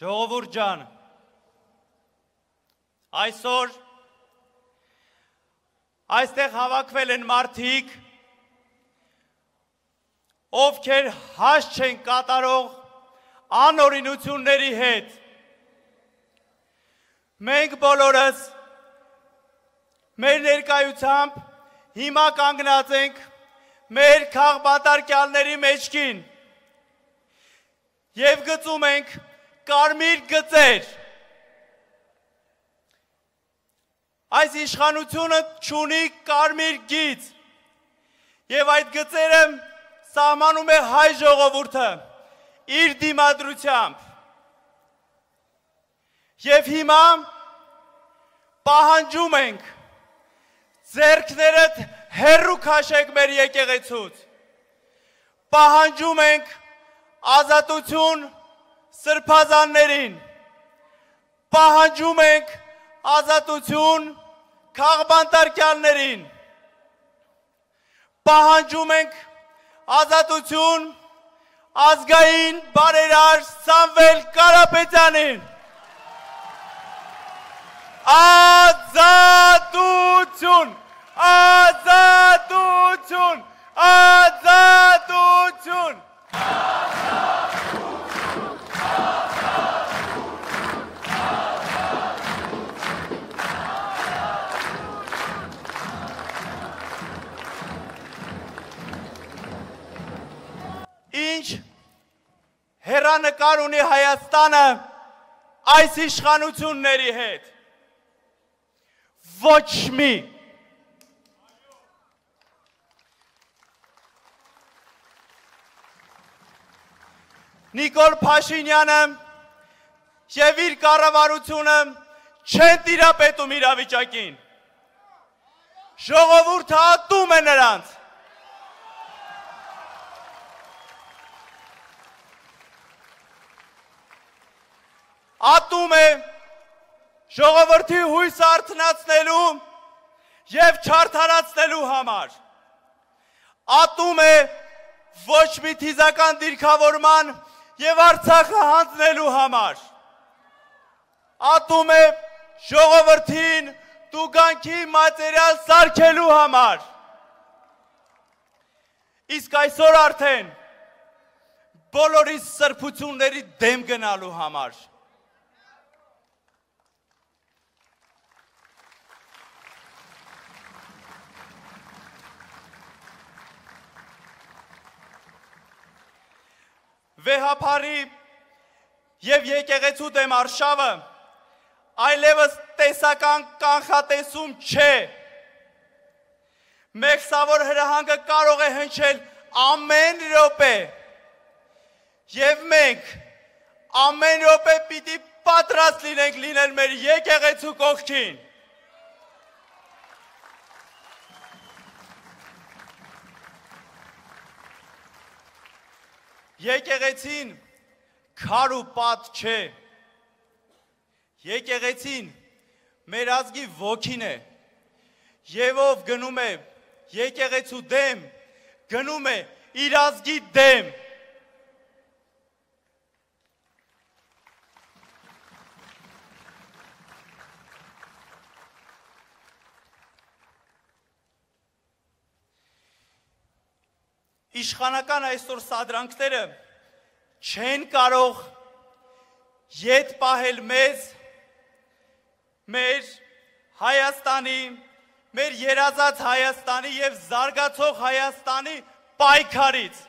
Ժողովուրդ ջան, այսօր այստեղ հավաքվել են մարդիկ, ովքեր հաշ չեն կատարող անօրինությունների հետ։ Մենք բոլորս մեր ներկայությամբ հիմա կանգնած ենք մեր քաղբատարկյալների մեջքին և գծում ենք կարմիր գծեր։ Այս իշխանությունը չունի կարմիր գիծ և այդ գծերը սահմանում է հայ ժողովուրդը իր դիմադրությամբ։ Եվ հիմա պահանջում ենք ձեռքներդ հեռու քաշեք մեր եկեղեցուց։ Պահանջում ենք ազատություն սրբազաններին։ Պահանջում ենք ազատություն քաղբանտարկյալներին։ Պահանջում ենք ազատություն ազգային բարերար Սամվել Կարապետյանին։ Ազատություն, ազատություն, ազատություն։ Ինչ հեռանկար ունի Հայաստանը այս իշխանությունների հետ։ Ոչ մի։ Նիկոլ Փաշինյանը և իր կառավարությունը չեն տիրապետում իրավիճակին։ Ժողովուրդը ատում է նրանց։ Ատում է ժողովրդի հույսը արթնացնելու և չարդարացնելու համար։ Ատում է ոչ մի թիզական դիրքավորման և Արցախը հանձնելու համար։ Ատում է ժողովրդին տուգանքի մատերիալ սարքելու համար։ Իսկ այսօր արդեն բոլորի սրբությունների դեմ գնալու համար։ Վեհափարի և եկեղեցու դեմ արշավը այլևս տեսական կանխատեսում չէ։ Մեղսավոր հրահանգը կարող է հնչել ամեն րոպե և մենք ամեն րոպե պիտի պատրաստ լինենք լինել մեր եկեղեցու կողքին։ Եկեղեցին քար ու պատ չէ։ Եկեղեցին մեր ազգի ոգին է և ով գնում է եկեղեցու դեմ, գնում է իր ազգի դեմ։ Իշխանական այսօր սադրանքները չեն կարող ետ պահել մեզ, մեր Հայաստանի, մեր երազած Հայաստանի և զարգացող Հայաստանի պայքարից։